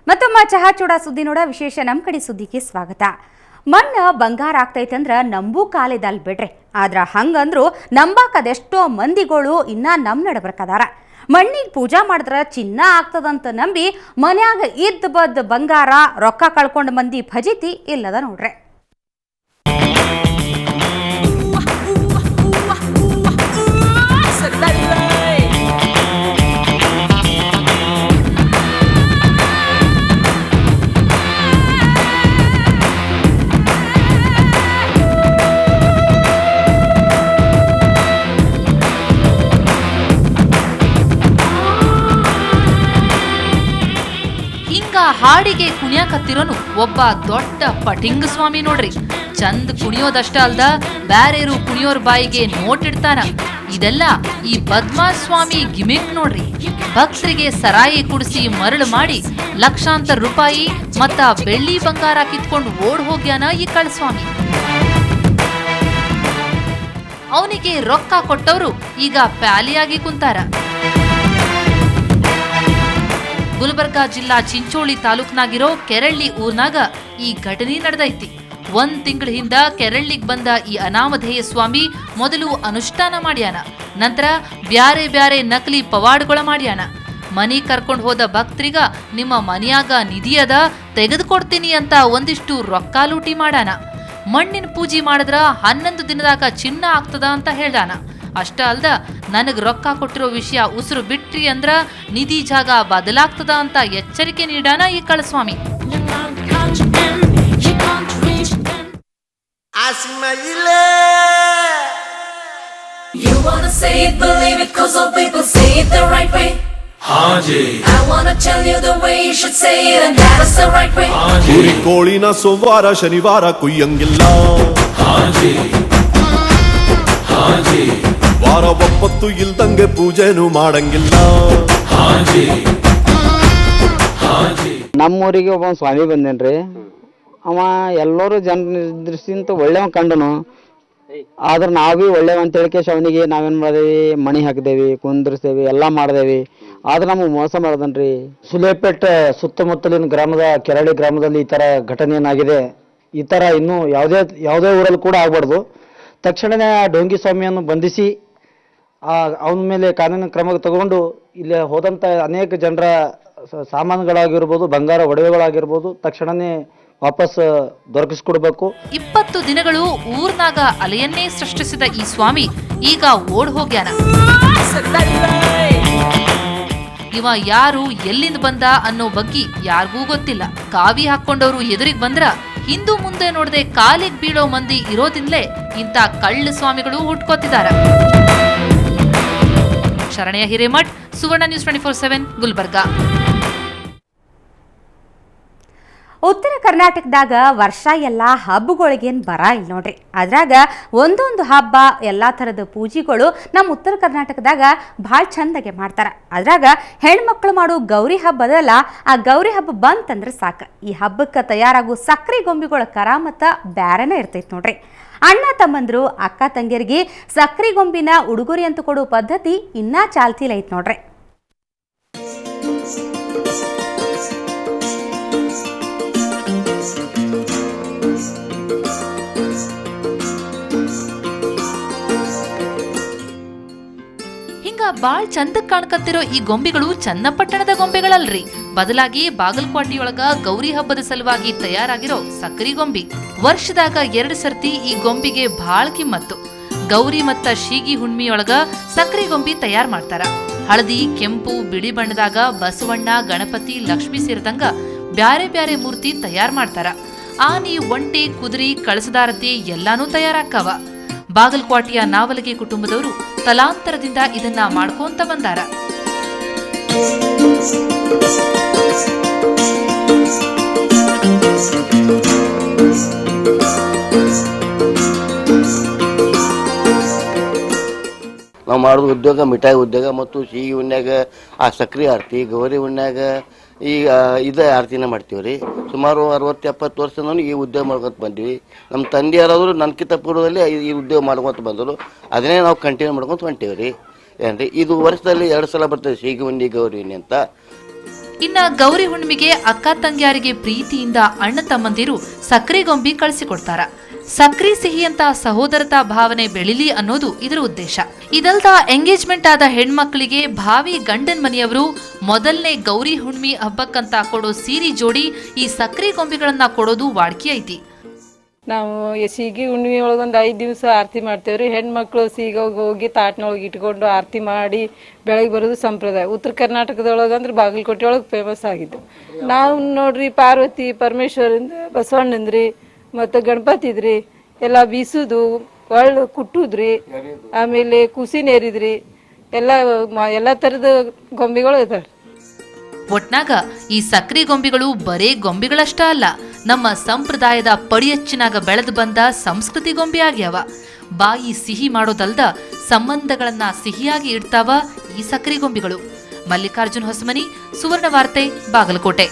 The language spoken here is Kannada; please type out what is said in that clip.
ಮತ್ತೊಮ್ಮ ಚಹಾ ಚೂಡ ಸುದ್ದಿ ನೋಡ ವಿಶೇಷ ನಮ್ಮ ಕಡೆ ಸುದ್ದಿಗೆ ಸ್ವಾಗತ. ಮಣ್ಣು ಬಂಗಾರ ಆಗ್ತೈತಂದ್ರ ನಂಬೂ ಕಾಲಿದಲ್ ಬಿಡ್ರಿ, ಆದ್ರ ಹಂಗಂದ್ರು ನಂಬಾಕದೆಷ್ಟೋ ಮಂದಿಗಳು ಇನ್ನ ನಮ್ ನಡಬರ್ಕದಾರ. ಮಣ್ಣಿಗೆ ಪೂಜಾ ಮಾಡಿದ್ರ ಚಿನ್ನ ಆಗ್ತದಂತ ನಂಬಿ ಮನ್ಯಾಗ ಇದ್ದ ಬದ್ ಬಂಗಾರ ರೊಕ್ಕ ಕಳ್ಕೊಂಡ್ ಮಂದಿ ಫಜಿತಿ ಇಲ್ಲದ ನೋಡ್ರಿ. ಹಾಡಿಗೆ ಕುಣಿಯಾಕತ್ತಿರೋನು ಒಬ್ಬ ದೊಡ್ಡ ಪಟಿಂಗ ಸ್ವಾಮಿ ನೋಡ್ರಿ. ಚಂದ್ ಕುಣಿಯೋದಷ್ಟ ಅಲ್ದ ಬ್ಯಾರೇರು ಕುಣಿಯೋರ್ ಬಾಯಿಗೆ ನೋಟಿಡ್ತಾನ. ಇದೆಲ್ಲ ಈ ಬದ್ಮಾಶ್ ಸ್ವಾಮಿ ಗಿಮಿಕ್ ನೋಡ್ರಿ. ಭಕ್ತರಿಗೆ ಸರಾಯಿ ಕುಡಿಸಿ ಮರಳು ಮಾಡಿ ಲಕ್ಷಾಂತರ ರೂಪಾಯಿ ಮತ್ತ ಬೆಳ್ಳಿ ಬಂಗಾರ ಕಿತ್ಕೊಂಡು ಓಡ್ ಹೋಗ್ಯಾನ ಈ ಕಳ್ಸ್ವಾಮಿ. ಅವನಿಗೆ ರೊಕ್ಕ ಕೊಟ್ಟವರು ಈಗ ಪ್ಯಾಲಿಯಾಗಿ ಕುಂತಾರ. ಗುಲ್ಬರ್ಗಾ ಜಿಲ್ಲಾ ಚಿಂಚೋಳಿ ತಾಲೂಕ್ನಾಗಿರೋ ಕೆರಳ್ಳಿ ಊರ್ನಾಗ ಈ ಘಟನೆ ನಡೆದೈತಿ. 1 ತಿಂಗಳ ಹಿಂದ ಕೆರಳ್ಳಿಗ್ ಬಂದ ಈ ಅನಾಮಧೇಯ ಸ್ವಾಮಿ ಮೊದಲು ಅನುಷ್ಠಾನ ಮಾಡ್ಯಾನ. ನಂತರ ಬ್ಯಾರೆ ಬ್ಯಾರೆ ನಕಲಿ ಪವಾಡ್ಗಳ ಮಾಡ್ಯಾನ. ಮನಿ ಕರ್ಕೊಂಡು ಹೋದ ಭಕ್ತರಿಗ ನಿಮ್ಮ ಮನಿಯಾಗ ನಿಧಿಯದ ತೆಗೆದುಕೊಡ್ತೀನಿ ಅಂತ ಒಂದಿಷ್ಟು ರೊಕ್ಕ ಲೂಟಿ ಮಾಡಾನ. ಮಣ್ಣಿನ ಪೂಜೆ ಮಾಡಿದ್ರ 11 ದಿನದಾಗ ಚಿನ್ನ ಆಗ್ತದ ಅಂತ ಹೇಳ್ದಾನ. ಅಷ್ಟ ಅಲ್ದ ನನಗ್ ರೊಕ್ಕ ಕೊಟ್ಟಿರೋ ವಿಷಯ ಉಸಿರು ಬಿಟ್ರಿ ಅಂದ್ರ ನಿಧಿ ಜಾಗ ಬದಲಾಗ್ತದ ಅಂತ ಎಚ್ಚರಿಕೆ ನೀಡಾನ ಈ ಕಳಸ್ವಾಮಿ. ಕೋಳಿನ ಸೋಮವಾರ ಶನಿವಾರ ಕುಯ್ಯಂಗಿಲ್ಲ, ವಾರ ಒಪ್ಪತ್ತು ಇಲ್ದಂಗೆ ಪೂಜೆನೂ ಮಾಡಂಗಿಲ್ಲ. ನಮ್ಮೂರಿಗೆ ಒಬ್ಬ ಸ್ವಾಮಿ ಬಂದೇನ್ರಿ. ಅವ ಎಲ್ಲರೂ ಜನ ದೃಷ್ಟಿಯಿಂದ ಒಳ್ಳೆವ ಕಂಡನು. ಆದ್ರೆ ನಾವು ಭೀ ಒಳ್ಳೆವ ಅಂತ ಹೇಳಿಕೆ ಅವನಿಗೆ ನಾವೇನು ಮಾಡಿದೇವಿ, ಮಣಿ ಹಾಕಿದೇವಿ, ಕುಂದ್ರಿಸ್ತೇವಿ, ಎಲ್ಲ ಮಾಡಿದೇವಿ. ಆದ್ರೆ ನಮಗೆ ಮೋಸ ಮಾಡ್ದನ್ರಿ. ಸುಲೇಪೇಟೆ ಸುತ್ತಮುತ್ತಲಿನ ಗ್ರಾಮದ ಕೆರಳಿ ಗ್ರಾಮದಲ್ಲಿ ಈ ಥರ ಘಟನೆ ಏನಾಗಿದೆ. ಈ ಥರ ಇನ್ನೂ ಯಾವುದೇ ಊರಲ್ಲಿ ಕೂಡ ಆಗ್ಬಾರ್ದು. ತಕ್ಷಣವೇ ಆ ಡೋಂಗಿ ಸ್ವಾಮಿಯನ್ನು ಬಂಧಿಸಿ ಅವನ ಮೇಲೆ ಕಾನೂನು ಕ್ರಮ ತಗೊಂಡು ಇಲ್ಲಿ ಹೋದಂಥ ಅನೇಕ ಜನರ ಸಾಮಾನುಗಳಾಗಿರ್ಬೋದು, ಬಂಗಾರ ಒಡವೆಗಳಾಗಿರ್ಬೋದು ತಕ್ಷಣವೇ ವಾಪಸ್ ದೊರಕಿಸ್ಕೊಡ್ಬೇಕು. 20 ದಿನಗಳು ಊರ್ನಾಗ ಅಲೆಯನ್ನೇ ಸೃಷ್ಟಿಸಿದ ಈ ಸ್ವಾಮಿ ಈಗ ಓಡ್ ಹೋಗ್ಯಾನ. ಇವ ಯಾರು, ಎಲ್ಲಿಂದ ಬಂದ ಅನ್ನೋ ಬಗ್ಗೆ ಯಾರಿಗೂ ಗೊತ್ತಿಲ್ಲ. ಕಾವಿ ಹಾಕೊಂಡವ್ರು ಎದುರಿಗೆ ಬಂದ್ರ ಹಿಂದೂ ಮುಂದೆ ನೋಡದೆ ಕಾಲಿಗೆ ಬೀಳೋ ಮಂದಿ ಇರೋದಿಂದಲೇ ಇಂಥ ಕಳ್ಳ ಸ್ವಾಮಿಗಳು ಹುಟ್ಕೋತಿದಾರ. ಶರಣಯ್ಯ ಹಿರೇಮಠ್, ಸುವರ್ಣ ನ್ಯೂಸ್ 24/7 ಗುಲ್ಬರ್ಗಾ. ಉತ್ತರ ಕರ್ನಾಟಕದಾಗ ವರ್ಷ ಎಲ್ಲ ಹಬ್ಬಗಳಿಗೇನು ಬರ ಇಲ್ಲ ನೋಡ್ರಿ. ಅದ್ರಾಗ ಒಂದೊಂದು ಹಬ್ಬ ಎಲ್ಲ ಥರದ ಪೂಜೆಗಳು ನಮ್ಮ ಉತ್ತರ ಕರ್ನಾಟಕದಾಗ ಭಾಳ ಚಂದಾಗೆ ಮಾಡ್ತಾರೆ. ಅದ್ರಾಗ ಹೆಣ್ಮಕ್ಳು ಮಾಡೋ ಗೌರಿ ಹಬ್ಬದಲ್ಲ, ಆ ಗೌರಿ ಹಬ್ಬ ಬಂತಂದ್ರೆ ಸಾಕು, ಈ ಹಬ್ಬಕ್ಕೆ ತಯಾರಾಗೋ ಸಕ್ರೆ ಗೊಂಬೆಗಳ ಕರಾಮತ್ತ ಬ್ಯಾರೆನೇ ಇರ್ತೈತೆ ನೋಡ್ರಿ. ಅಣ್ಣ ತಮ್ಮಂದ್ರು ಅಕ್ಕ ತಂಗಿಯರಿಗೆ ಸಕ್ರೆ ಗೊಂಬಿನ ಉಡುಗೊರೆ ಅಂತ ಕೊಡೋ ಪದ್ಧತಿ ಇನ್ನೂ ಚಾಲ್ತಿಲಿ ಐತೆ ನೋಡ್ರಿ. ಬಾಳ್ ಚಂದಕ್ ಕಾಣ್ಕತ್ತಿರೋ ಈ ಗೊಂಬೆಗಳು ಚನ್ನಪಟ್ಟಣದ ಗೊಂಬೆಗಳಲ್ರಿ. ಬದಲಾಗಿ ಬಾಗಲಕೋಟೆಯೊಳಗ ಗೌರಿ ಹಬ್ಬದ ಸಲುವಾಗಿ ತಯಾರಾಗಿರೋ ಸಕ್ರಿ ಗೊಂಬಿ. ವರ್ಷದಾಗ 2 ಸರ್ತಿ ಈ ಗೊಂಬಿಗೆ ಬಾಳ ಕಿಮ್ಮತ್ತು. ಗೌರಿ ಮತ್ತ ಶೀಗಿ ಹುಣ್ಣಿಮೆಯೊಳಗ ಸಕ್ರಿ ಗೊಂಬಿ ತಯಾರ್ ಮಾಡ್ತಾರ. ಹಳದಿ, ಕೆಂಪು, ಬಿಳಿ ಬಣ್ಣದಾಗ ಬಸವಣ್ಣ, ಗಣಪತಿ, ಲಕ್ಷ್ಮಿ ಸೇರಿದಂಗ ಬ್ಯಾರೆ ಬ್ಯಾರೆ ಮೂರ್ತಿ ತಯಾರ್ ಮಾಡ್ತಾರ. ಆನಿ, ಒಂಟೆ, ಕುದುರೆ, ಕಳಸದಾರತಿ ಎಲ್ಲಾನು ತಯಾರಾಕ್ಕವ. ಬಾಗಲಕೋಟೆಯ ನಾವಲಗಿ ಕುಟುಂಬದವರು ತಲಾಂತರದಿಂದ ಇದನ್ನ ಮಾಡ್ಕೊಂತ ಬಂದಾರ. ನಾವು ಮಾಡೋದು ಉದ್ಯೋಗ ಮಿಠಾಯಿ ಉದ್ಯೋಗ ಮತ್ತು ಸಿಹಿ ಹುಣ್ಣ್ಯಾಗ ಆ ಸಕ್ರೆ ಆರತಿ, ಗೌರಿ ಹುಣ್ಣ್ಯಾಗ ಈಗ ಇದೇ ಆರತಿನ ಮಾಡ್ತೀವಿ ರೀ. ಸುಮಾರು 60-70 ವರ್ಷದಿಂದ ಈ ಉದ್ಯೋಗ ಮಾಡ್ಕೊತ ಬಂದೀವಿ. ನಮ್ಮ ತಂದೆ ಯಾರಾದರೂ ನನ್ಕಿಂತ ಪೂರ್ವದಲ್ಲಿ ಈ ಉದ್ಯೋಗ ಮಾಡ್ಕೊತ ಬಂದರು. ಅದನ್ನೇ ನಾವು ಕಂಟಿನ್ಯೂ ಮಾಡ್ಕೊತ ಹೊಂಟೀವಿ ರೀ. ಏನ್ರಿ ಇದು ವರ್ಷದಲ್ಲಿ 2 ಸಲ ಬರ್ತದೆ ಸಿಹಿ ಹುಣ್ಣಿ, ಗೌರಿ ಹುಣ್ಣಿ ಅಂತ. ಇನ್ನ ಗೌರಿ ಹುಣ್ಣಿಮೆಗೆ ಅಕ್ಕ ತಂಗಿಯರಿಗೆ ಪ್ರೀತಿಯಿಂದ ಅಣ್ಣ ತಮ್ಮಂದಿರು ಸಕ್ರಿ ಗೊಂಬಿ ಕಳಿಸಿಕೊಡ್ತಾರ. ಸಕ್ರಿ ಸಿಹಿ ಅಂತ ಸಹೋದರತಾ ಭಾವನೆ ಬೆಳಿಲಿ ಅನ್ನೋದು ಇದರ ಉದ್ದೇಶ. ಇದಲ್ದ ಎಂಗೇಜ್ಮೆಂಟ್ ಆದ ಹೆಣ್ಮಕ್ಳಿಗೆ ಭಾವಿ ಗಂಡನ್ ಮನೆಯವರು ಮೊದಲನೇ ಗೌರಿ ಹುಣ್ಣಿಮೆ ಹಬ್ಬಕ್ಕಂತ ಕೊಡೋ ಸೀರೆ ಜೋಡಿ ಈ ಸಕ್ರಿ ಗೊಂಬಿಗಳನ್ನ ಕೊಡೋದು ವಾಡಿಕೆ ಐತಿ. ನಾವು ಸೀಗಿ ಹುಣ್ಣಿಮೆ ಒಳಗೊಂದು 5 ದಿವಸ ಆರತಿ ಮಾಡ್ತೇವ್ರಿ. ಹೆಣ್ಮಕ್ಳು ಸೀಗೋಗಿ ಹೋಗಿ ತಾಟ್ನೊಳಗೆ ಇಟ್ಕೊಂಡು ಆರತಿ ಮಾಡಿ ಬೆಳಗ್ಗೆ ಬರೋದು ಸಂಪ್ರದಾಯ. ಉತ್ತರ ಕರ್ನಾಟಕದೊಳಗೆ ಅಂದ್ರೆ ಬಾಗಲಕೋಟೆ ಒಳಗೆ ಫೇಮಸ್ ಆಗಿದ್ದು. ನಾವು ನೋಡ್ರಿ ಪಾರ್ವತಿ ಪರಮೇಶ್ವರಿಂದ ಬಸವಣ್ಣಂದ್ರಿ ಮತ್ತು ಗಣಪತಿದ್ರಿ ಎಲ್ಲ ಬೀಸುದು ಒಳ್ಳೆ ಕುಟ್ಟುದ್ರಿ, ಆಮೇಲೆ ಕುಸಿ ನೇರಿದ್ರಿ, ಎಲ್ಲ ಥರದ ಗೊಂಬೆಗಳು ಇದಾವೆ. ಒಟ್ನಾಗ ಈ ಸಕ್ರಿ ಗೊಂಬಿಗಳು ಬರೇ ಗೊಂಬಿಗಳಷ್ಟ ಅಲ್ಲ, ನಮ್ಮ ಸಂಪ್ರದಾಯದ ಪಡಿಯಚ್ಚಿನಾಗ ಬೆಳೆದು ಬಂದ ಸಂಸ್ಕೃತಿ ಗೊಂಬೆ ಆಗ್ಯಾವ. ಬಾಯಿ ಸಿಹಿ ಮಾಡೋದಲ್ದ ಸಂಬಂಧಗಳನ್ನ ಸಿಹಿಯಾಗಿ ಇಡ್ತಾವ ಈ ಸಕ್ರಿ ಗೊಂಬಿಗಳು. ಮಲ್ಲಿಕಾರ್ಜುನ್ ಹೊಸಮನಿ, ಸುವರ್ಣ ವಾರ್ತೆ, ಬಾಗಲಕೋಟೆ.